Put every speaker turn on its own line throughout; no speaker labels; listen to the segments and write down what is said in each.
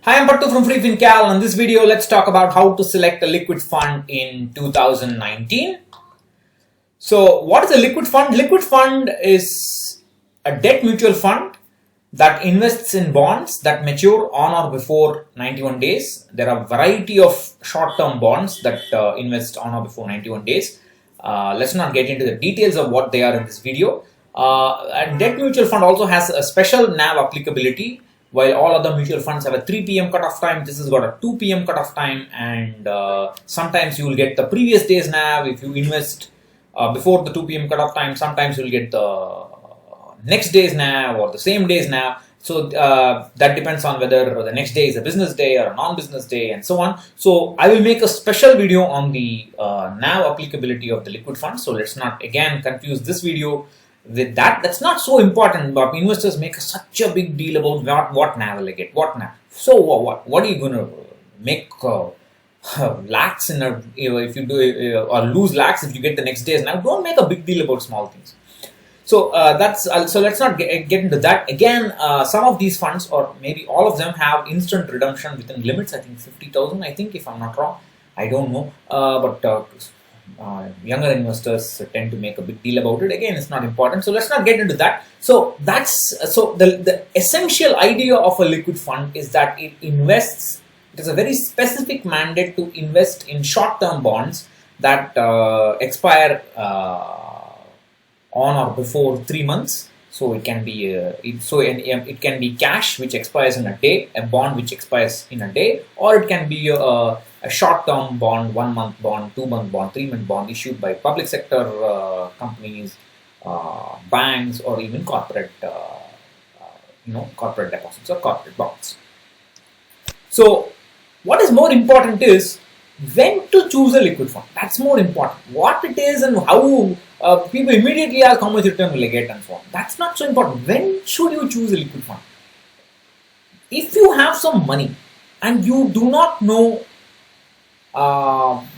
Hi, I'm Pattu from FreeFinCal. In this video, let's talk about how to select a liquid fund in 2019. So, what is a liquid fund? Liquid fund is a debt mutual fund that invests in bonds that mature on or before 91 days. There are a variety of short-term bonds that invest on or before 91 days. Let's not get into the details of what they are in this video. A debt mutual fund also has a special NAV applicability. While all other mutual funds have a 3 p.m. cutoff time, this has got a 2 p.m. cutoff time, and sometimes you will get the previous day's NAV if you invest before the 2 p.m. cutoff time. Sometimes you will get the next day's NAV or the same day's NAV. So that depends on whether the next day is a business day or a non-business day and so on. So I will make a special video on the NAV applicability of the liquid fund. So let's not again confuse this video with that. That's not so important, but investors make such a big deal about what NAV will I get, what NAV. So what are you going to make lakhs in a, if you do or lose lakhs if you get the next day's NAV? Don't make a big deal about small things. So so let's not get into that. Again, some of these funds or maybe all of them have instant redemption within limits. I think 50,000. I think, if I'm not wrong, I don't know, but younger investors tend to make a big deal about it. Again, it's not important, so let's not get into that. So the essential idea of a liquid fund is that it invests. It has a very specific mandate to invest in short-term bonds that expire on or before 3 months. So it can be it can be cash which expires in a day, a bond which expires in a day, or it can be a short-term bond, 1 month bond, 2 month bond, 3 month bond issued by public sector companies, banks, or even corporate corporate deposits or corporate bonds. So what is more important is when to choose a liquid fund. That's more important. What it is and how people immediately ask how much return will I get and so on. That's not so important. When should you choose a liquid fund? If you have some money and you do not know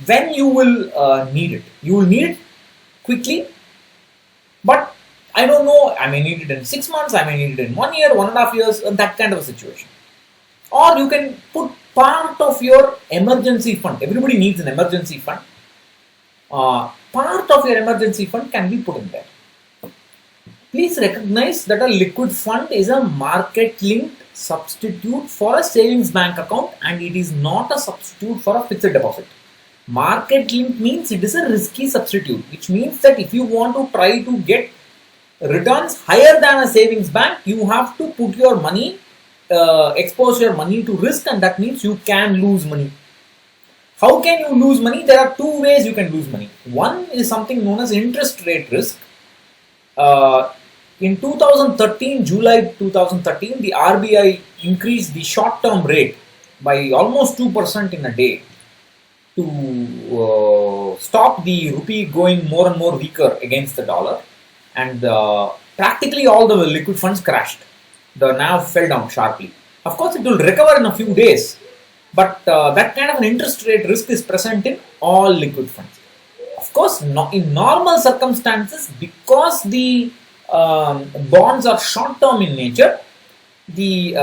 when you will need it, you will need it quickly, but I don't know, I may need it in 6 months, I may need it in 1 year, 1.5 years, that kind of a situation. Or you can put part of your emergency fund. Everybody needs an emergency fund. Part of your emergency fund can be put in there. Please recognize that a liquid fund is a market-linked substitute for a savings bank account, and it is not a substitute for a fixed deposit. Market-linked means it is a risky substitute, which means that if you want to try to get returns higher than a savings bank, you have to put your money, expose your money to risk, and that means you can lose money. How can you lose money? There are two ways you can lose money. One is something known as interest rate risk. In 2013, July 2013, the RBI increased the short-term rate by almost 2% in a day to stop the rupee going more and more weaker against the dollar, and practically all the liquid funds crashed. The NAV fell down sharply. Of course, it will recover in a few days, but that kind of an interest rate risk is present in all liquid funds. Of course, in normal circumstances, because the bonds are short-term in nature, the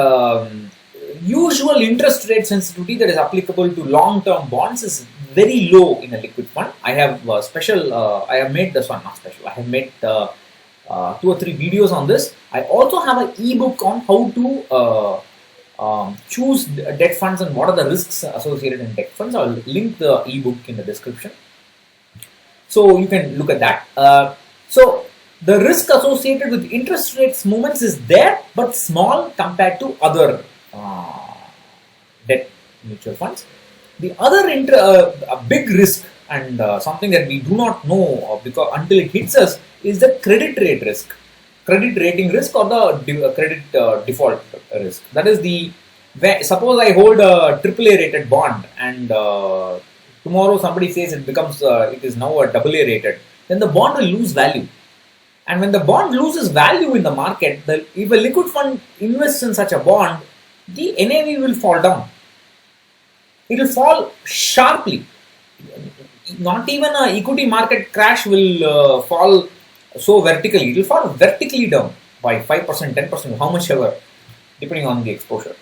usual interest rate sensitivity that is applicable to long-term bonds is very low in a liquid fund. I have I have made this one, not special. I have made 2 or 3 videos on this. I also have an ebook on how to choose debt funds and what are the risks associated in debt funds. I'll link the ebook in the description, so you can look at that. So the risk associated with interest rates movements is there, but small compared to other debt mutual funds. The other big risk and something that we do not know because until it hits us is the credit rate risk, credit rating risk, or the credit default risk. That is suppose I hold a AAA rated bond and tomorrow somebody says it is now a AA rated, then the bond will lose value. And when the bond loses value in the market, if a liquid fund invests in such a bond, the NAV will fall down. It will fall sharply. Not even an equity market crash will fall so vertically. It will fall vertically down by 5%, 10%, how much ever, depending on the exposure.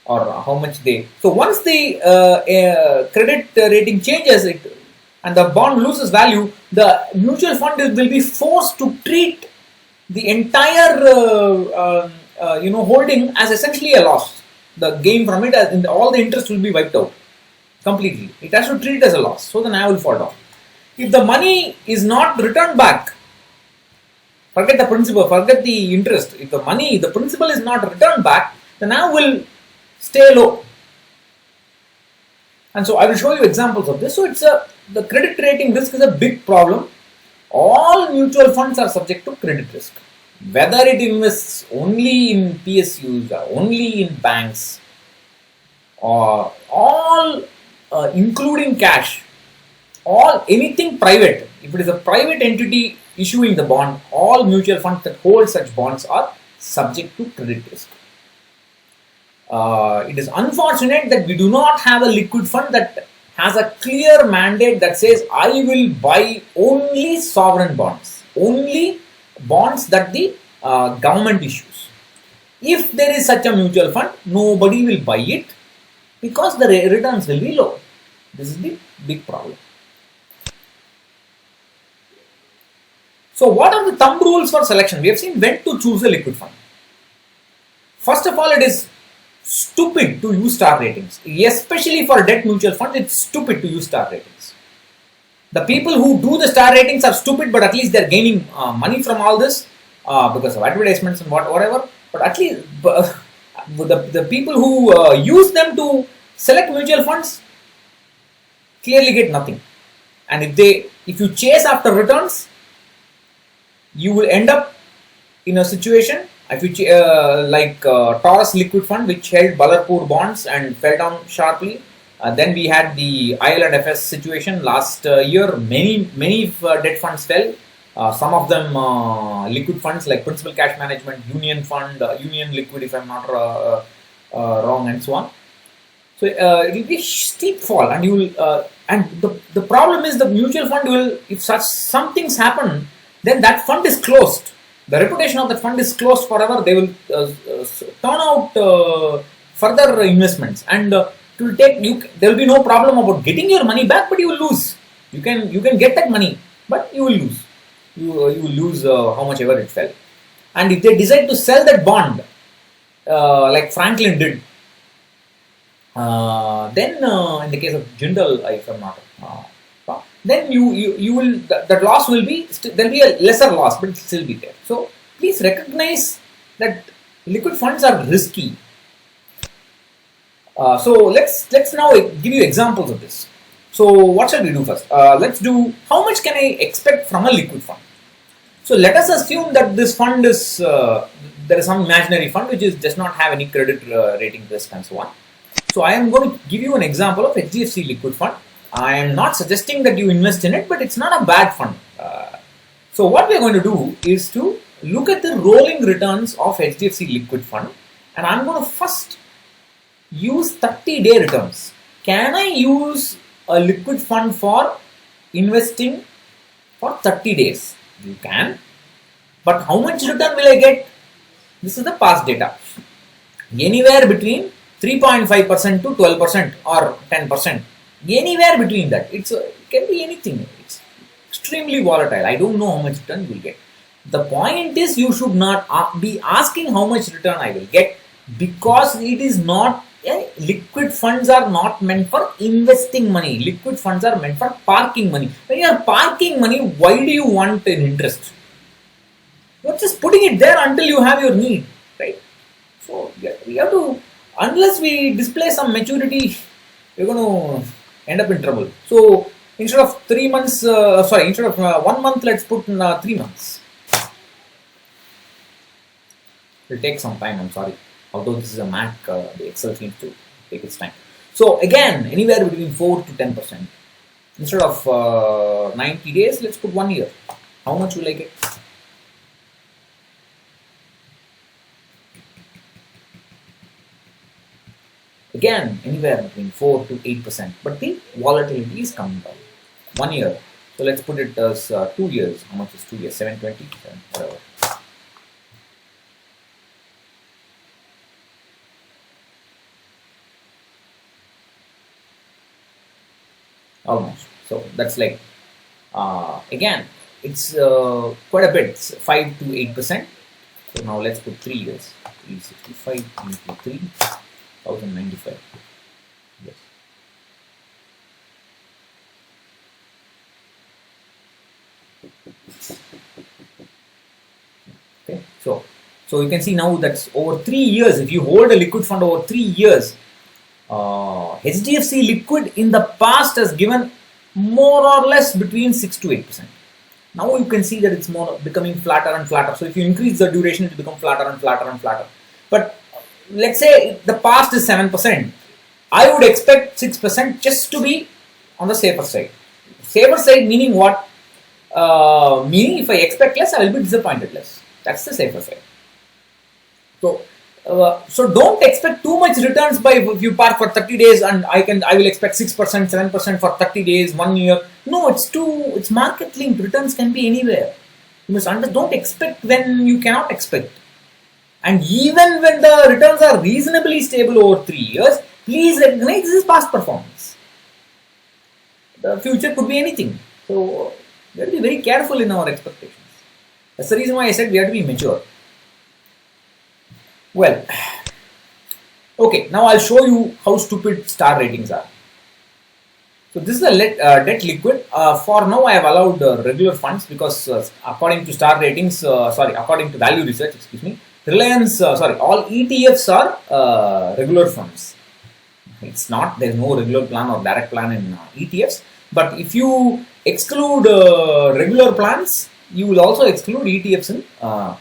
or how much they. So once the credit rating changes it and the bond loses value, the mutual fund will be forced to treat the entire holding as essentially a loss. The gain from it, all the interest will be wiped out completely. It has to treat it as a loss. So the NAV will fall down. If the money is not returned back, forget the principal, forget the interest. If the principal is not returned back, the NAV will stay low. And so I will show you examples of this. So the credit rating risk is a big problem. All mutual funds are subject to credit risk. Whether it invests only in PSUs or only in banks or all including cash, anything private, if it is a private entity issuing the bond, all mutual funds that hold such bonds are subject to credit risk. It is unfortunate that we do not have a liquid fund that has a clear mandate that says I will buy only sovereign bonds, only bonds that the government issues. If there is such a mutual fund, nobody will buy it because the returns will be low. This is the big problem. So what are the thumb rules for selection? We have seen when to choose a liquid fund. First of all, it is stupid to use star ratings, especially for debt mutual funds. It's stupid to use star ratings. The people who do the star ratings are stupid, but at least they're gaining money from all this because of advertisements and whatever. But at least the people who use them to select mutual funds clearly get nothing. And if you chase after returns, you will end up in a situation like Taurus Liquid Fund, which held Ballarpur bonds and fell down sharply. Then we had the IL&FS situation last year. Many debt funds fell. Some of them liquid funds like Principal Cash Management, Union Fund, Union Liquid, if I'm not wrong, and so on. So it will be steep fall, and you will. And the problem is the mutual fund will, if some things happen, then that fund is closed. The reputation of the fund is closed forever. They will turn out further investments, and it will take you. There will be no problem about getting your money back, but you will lose. You can get that money, but you will lose. You will lose how much ever it fell. And if they decide to sell that bond, like Franklin did, then in the case of Jindal, if I'm not then you will that loss will be there will be a lesser loss, but it will still be there. So please recognize that liquid funds are risky. So let's now give you examples of this. So what shall we do first? Let's do how much can I expect from a liquid fund. So let us assume that this fund is there is some imaginary fund which does not have any credit rating risk and so on. So I am going to give you an example of HDFC liquid fund. I am not suggesting that you invest in it, but it's not a bad fund. So what we are going to do is to look at the rolling returns of HDFC liquid fund, and I'm going to first use 30-day returns. Can I use a liquid fund for investing for 30 days? You can, but how much return will I get? This is the past data. Anywhere between 3.5% to 12% or 10%. Anywhere between that. It can be anything. It's extremely volatile. I don't know how much return you will get. The point is you should not be asking how much return I will get, because it is not liquid funds are not meant for investing money. Liquid funds are meant for parking money. When you are parking money, why do you want an interest? You are just putting it there until you have your need, right? So we have to, unless we display some maturity, we're going to end up in trouble. So instead of 3 months, instead of 1 month, let's put 3 months. It will take some time, I'm sorry. Although this is a Mac, the Excel seems to take its time. So again, anywhere between 4 to 10%. Instead of 90 days, let's put 1 year. How much will I get? Again, anywhere between 4 to 8%. But the volatility is coming down. 1 year. So let's put it as 2 years. How much is 2 years? 720? Whatever. almost. So that's like again, it's quite a bit. It's 5 to 8%. So now let's put 3 years. 365 into 3, 1095. Yes. Okay. So you can see now that's over 3 years. If you hold a liquid fund over 3 years, HDFC Liquid in the past has given more or less between 6 to 8%. Now you can see that it's more becoming flatter and flatter. So if you increase the duration, it will become flatter and flatter and flatter. But let's say the past is 7%. I would expect 6% just to be on the safer side. Safer side meaning what? Meaning if I expect less, I will be disappointed less. That's the safer side. So don't expect too much returns by if you park for 30 days and I will expect 6%, 7% for 30 days, 1 year. No, it's market linked. Returns can be anywhere. You must don't expect when you cannot expect. And even when the returns are reasonably stable over 3 years, please recognize this is past performance. The future could be anything. So we have to be very careful in our expectations. That's the reason why I said we have to be mature. Well, okay, now I'll show you how stupid star ratings are. So this is a debt liquid. For now I have allowed regular funds because according to star ratings, according to value research, Reliance, all ETFs are regular funds. It's not, there's no regular plan or direct plan in ETFs. But if you exclude regular plans, you will also exclude ETFs in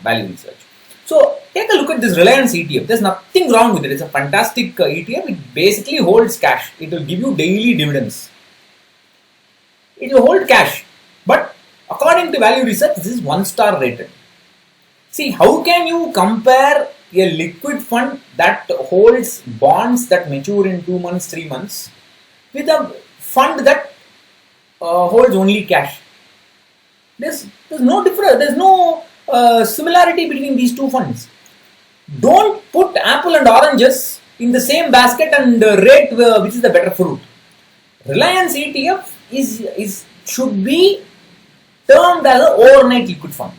value research. So take a look at this Reliance ETF. There's nothing wrong with it. It's a fantastic ETF. It basically holds cash. It will give you daily dividends. It will hold cash. But according to value research, this is 1-star rated. See, how can you compare a liquid fund that holds bonds that mature in 2 months, 3 months with a fund that holds only cash? There's no difference. There's no similarity between these two funds. Don't put apple and oranges in the same basket and rate which is the better fruit. Reliance ETF should be termed as an overnight liquid fund,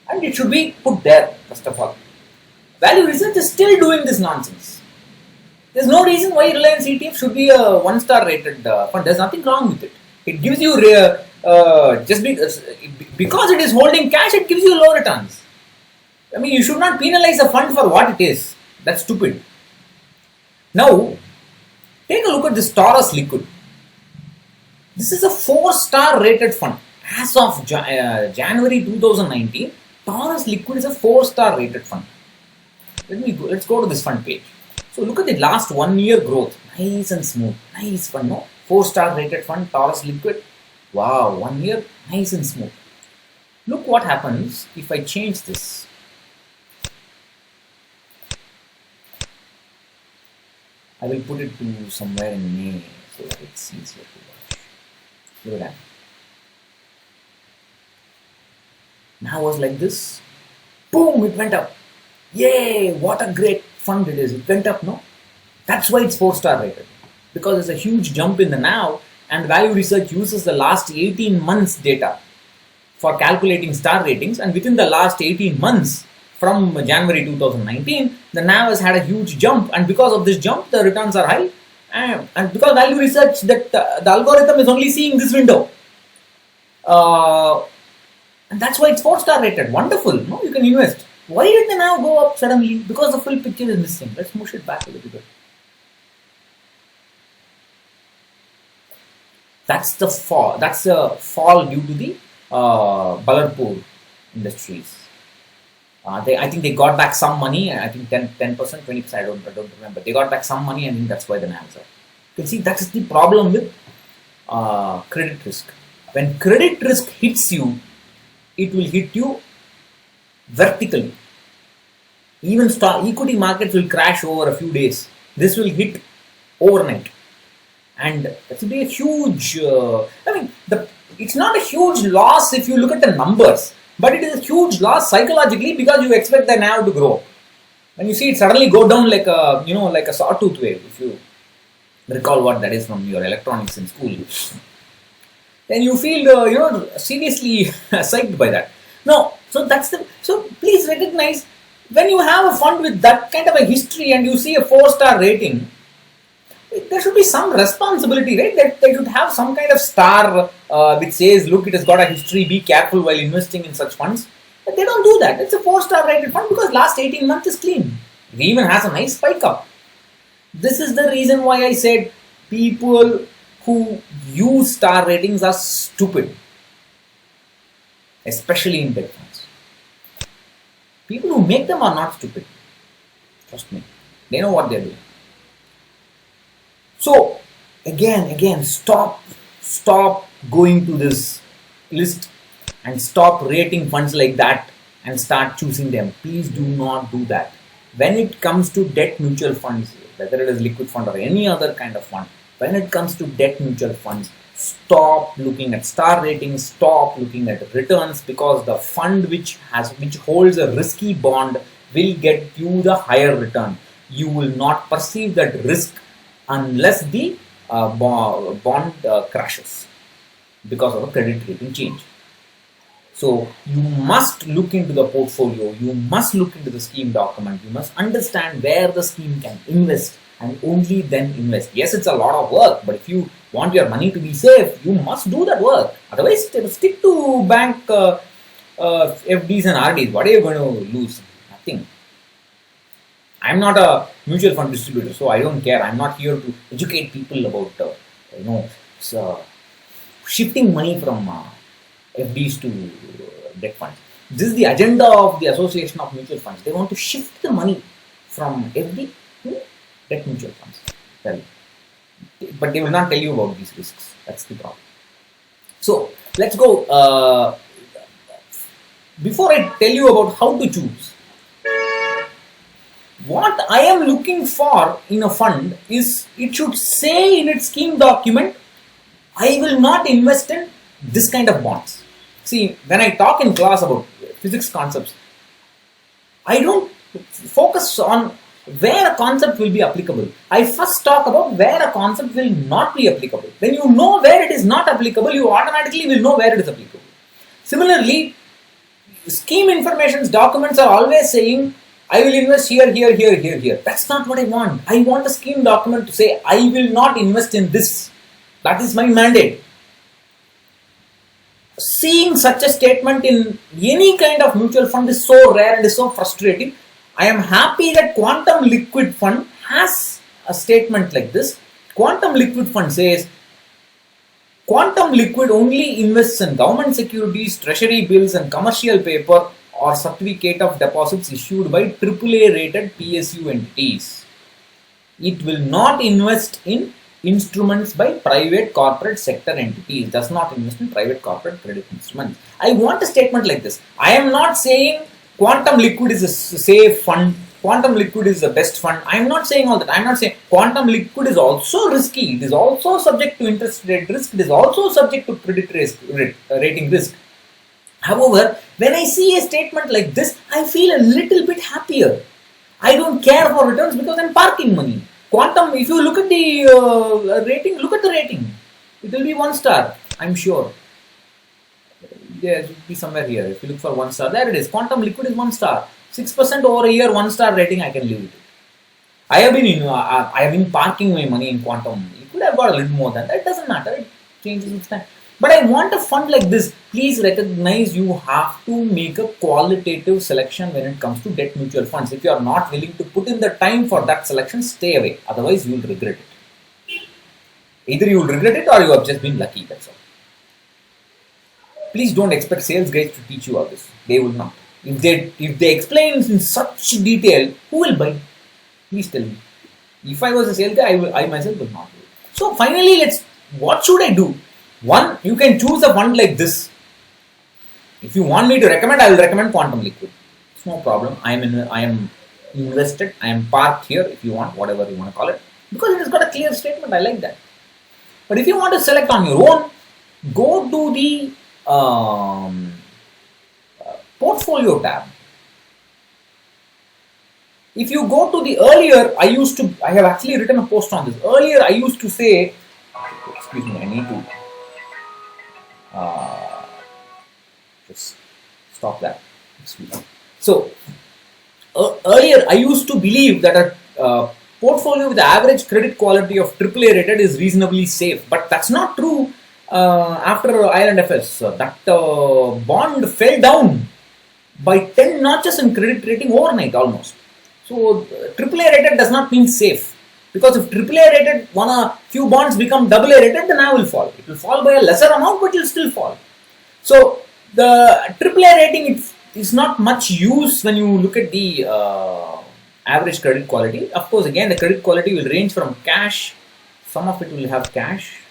and it should be put there first of all. Value research is still doing this nonsense. There's no reason why Reliance ETF should be a 1-star rated fund. There's nothing wrong with it. It gives you because it is holding cash, it gives you low returns. I mean, you should not penalize a fund for what it is. That's stupid. Now, take a look at this Taurus Liquid. This is a 4-star rated fund. As of January 2019, Taurus Liquid is a 4-star rated fund. Let's go to this fund page. So look at the last 1 year growth. Nice and smooth. Nice fund, no? 4-star rated fund, Taurus Liquid. Wow, 1 year, nice and smooth. Look what happens if I change this. I will put it to somewhere in May so that it's easier to watch. Look at that. Now it was like this. Boom, it went up. Yay, what a great fund it is. It went up, no? That's why it's 4-star rated. Because there's a huge jump in the now, and value research uses the last 18 months data for calculating star ratings, and within the last 18 months from January 2019, the NAV has had a huge jump, and because of this jump, the returns are high, and because value research, that the algorithm is only seeing this window, and that's why it's 4-star rated. Wonderful, no? You can invest. Why did the NAV go up suddenly? Because the full picture is missing. Let's push it back a little bit. That's the fall. That's a fall due to the Ballarpur Industries. I think they got back some money. I think 10%, 20%. I don't remember. They got back some money, and that's why the NAVs are. You can see that's the problem with credit risk. When credit risk hits you, it will hit you vertically. Even equity markets will crash over a few days. This will hit overnight. And that will be a huge, it's not a huge loss if you look at the numbers, but it is a huge loss psychologically because you expect the NAV to grow. When you see it suddenly go down like a sawtooth wave, recall what that is from your electronics in school, then you feel seriously psyched by that. No, so please recognize, when you have a fund with that kind of a history and you see a 4-star rating, there should be some responsibility, right? That they should have some kind of star which says, look, it has got a history, be careful while investing in such funds. But they don't do that. It's a 4-star rated fund because last 18 months is clean. It even has a nice spike up. This is the reason why I said people who use star ratings are stupid, especially in debt funds. People who make them are not stupid. Trust me. They know what they're doing. So again, stop going to this list and stop rating funds like that and start choosing them. Please do not do that. When it comes to debt mutual funds, whether it is liquid fund or any other kind of fund, when it comes to debt mutual funds, stop looking at star ratings, stop looking at returns, because the fund which holds a risky bond will get you the higher return. You will not perceive that risk unless the bond crashes because of a credit rating change. So you must look into the portfolio, you must look into the scheme document, you must understand where the scheme can invest and only then invest. Yes, it's a lot of work, but if you want your money to be safe, you must do that work. Otherwise, stick to bank FDs and RDs. What are you going to lose? Nothing. I'm not a mutual fund distributor, so I don't care. I'm not here to educate people about shifting money from FDs to debt funds. This is the agenda of the Association of Mutual Funds. They want to shift the money from FD to debt mutual funds. Well, but they will not tell you about these risks. That's the problem. So let's go. Before I tell you about how to choose, what I am looking for in a fund is it should say in its scheme document, I will not invest in this kind of bonds. See, when I talk in class about physics concepts, I don't focus on where a concept will be applicable. I first talk about where a concept will not be applicable. When you know where it is not applicable, you automatically will know where it is applicable. Similarly, scheme information documents are always saying, I will invest here, here, here, here, here. That's not what I want. I want a scheme document to say, I will not invest in this. That is my mandate. Seeing such a statement in any kind of mutual fund is so rare and is so frustrating. I am happy that Quantum Liquid Fund has a statement like this. Quantum Liquid Fund says, Quantum Liquid only invests in government securities, treasury bills and commercial paper or certificate of deposits issued by AAA rated PSU entities. It will not invest in instruments by private corporate sector entities, does not invest in private corporate credit instruments. I want a statement like this. I am not saying Quantum Liquid is a safe fund, Quantum Liquid is the best fund. I am not saying all that. I am not saying Quantum Liquid is also risky. It is also subject to interest rate risk. It is also subject to credit risk, rating risk. However, when I see a statement like this, I feel a little bit happier. I don't care for returns because I'm parking money. Quantum, if you look at the rating, look at the rating. It will be 1 star, I'm sure. There it will be somewhere here. If you look for 1 star, there it is. Quantum Liquid is 1 star. 6% over a year, 1 star rating, I can live with it. I have been parking my money in Quantum Liquid. I've got a little more than that. It doesn't matter. It changes with time. But I want a fund like this. Please recognize you have to make a qualitative selection when it comes to debt mutual funds. If you are not willing to put in the time for that selection, stay away. Otherwise, you will regret it. Either you will regret it or you have just been lucky. That's all. Please don't expect sales guys to teach you all this. They will not. If they explain in such detail, who will buy? Please tell me. If I was a sales guy, I myself would not do it. So finally, what should I do? One, you can choose a fund like this. If you want me to recommend, I will recommend Quantum Liquid. It's no problem. I am invested. I am parked here. If you want, whatever you want to call it, because it has got a clear statement. I like that. But if you want to select on your own, go to the portfolio tab. if you go to the earlier, I have actually written a post on this. Earlier, I used to say, excuse me, I need to just stop that. Excuse me. So, earlier, I used to believe that a portfolio with the average credit quality of AAA rated is reasonably safe, but that's not true. After Island FS, that bond fell down by 10 notches in credit rating overnight almost. So AAA rated does not mean safe, because if AAA rated a few bonds become AA rated, then I will fall. It will fall by a lesser amount, but it will still fall. So the AAA rating is not much use when you look at the average credit quality. Of course, again, the credit quality will range from cash. Some of it will have cash.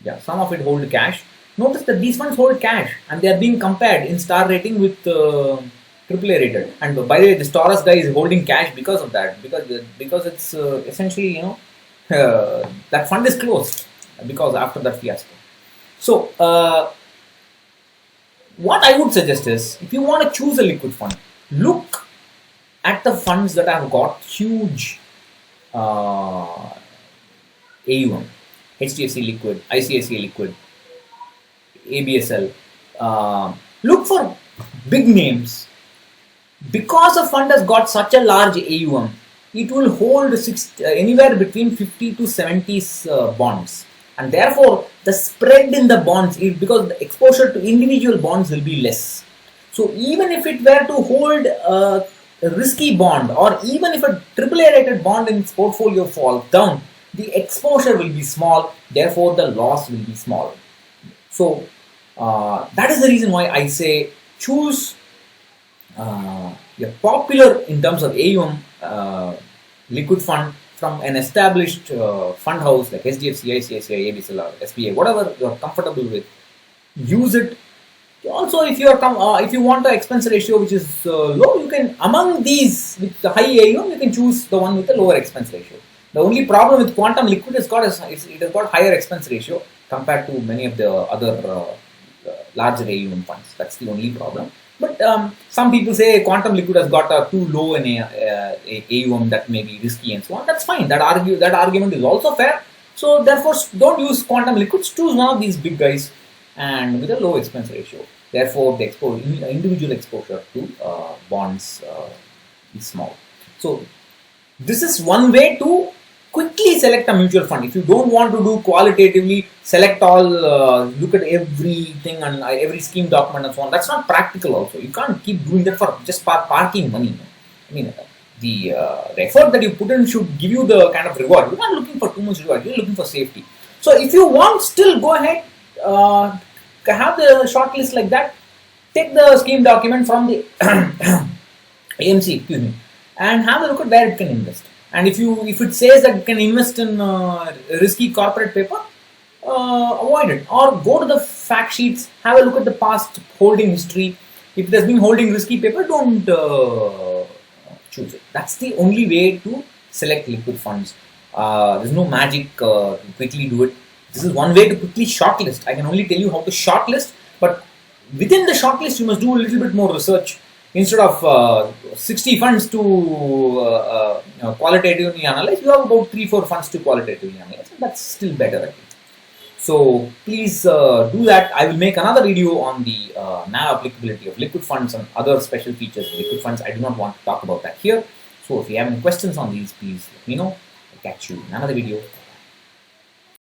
Yeah, some of it hold cash. Notice that these funds hold cash and they are being compared in star rating with AAA rated. And by the way, this Taurus guy is holding cash because of that. Because it's essentially, that fund is closed because after that fiasco. So, what I would suggest is, if you want to choose a liquid fund, look at the funds that have got huge AUM. HDFC Liquid, ICICI Liquid, ABSL. Look for big names. Because a fund has got such a large AUM, it will hold anywhere between 50 to 70 bonds. And therefore, the spread in the bonds, because the exposure to individual bonds will be less. So even if it were to hold a risky bond, or even if a AAA rated bond in its portfolio falls down, the exposure will be small, therefore the loss will be small. So that is the reason why I say choose a popular in terms of AUM liquid fund from an established fund house like HDFC, ICICI, ABSL or SBI, whatever you are comfortable with. Use it. Also, if you are if you want the expense ratio which is low, you can, among these with the high AUM, you can choose the one with the lower expense ratio. The only problem with Quantum Liquid it has got higher expense ratio compared to many of the other larger AUM funds. That's the only problem. But some people say Quantum Liquid has got too low an AUM that may be risky and so on. That's fine. That argument is also fair. So therefore, don't use Quantum Liquids. Choose one of these big guys and with a low expense ratio. Therefore, the individual exposure to bonds is small. So this is one way to quickly select a mutual fund. If you don't want to do qualitatively, select all, look at everything and every scheme document and so on. That's not practical also. You can't keep doing that for just parking money. I mean, the effort that you put in should give you the kind of reward. You're not looking for too much reward. You're looking for safety. So if you want, still go ahead, have the short list like that. Take the scheme document from the AMC, excuse me, and have a look at where it can invest. And if it says that it can invest in risky corporate paper, avoid it. Or go to the fact sheets, have a look at the past holding history. If it has been holding risky paper, don't choose it. That's the only way to select liquid funds. There's no magic to quickly do it. This is one way to quickly shortlist. I can only tell you how to shortlist, but within the shortlist, you must do a little bit more research. Instead of 60 funds to qualitatively analyze, you have about 3-4 funds to qualitatively analyze, and that's still better, I think. So please do that. I will make another video on the NAV applicability of liquid funds and other special features of liquid funds. I do not want to talk about that here. So if you have any questions on these, please let me know. I'll catch you in another video.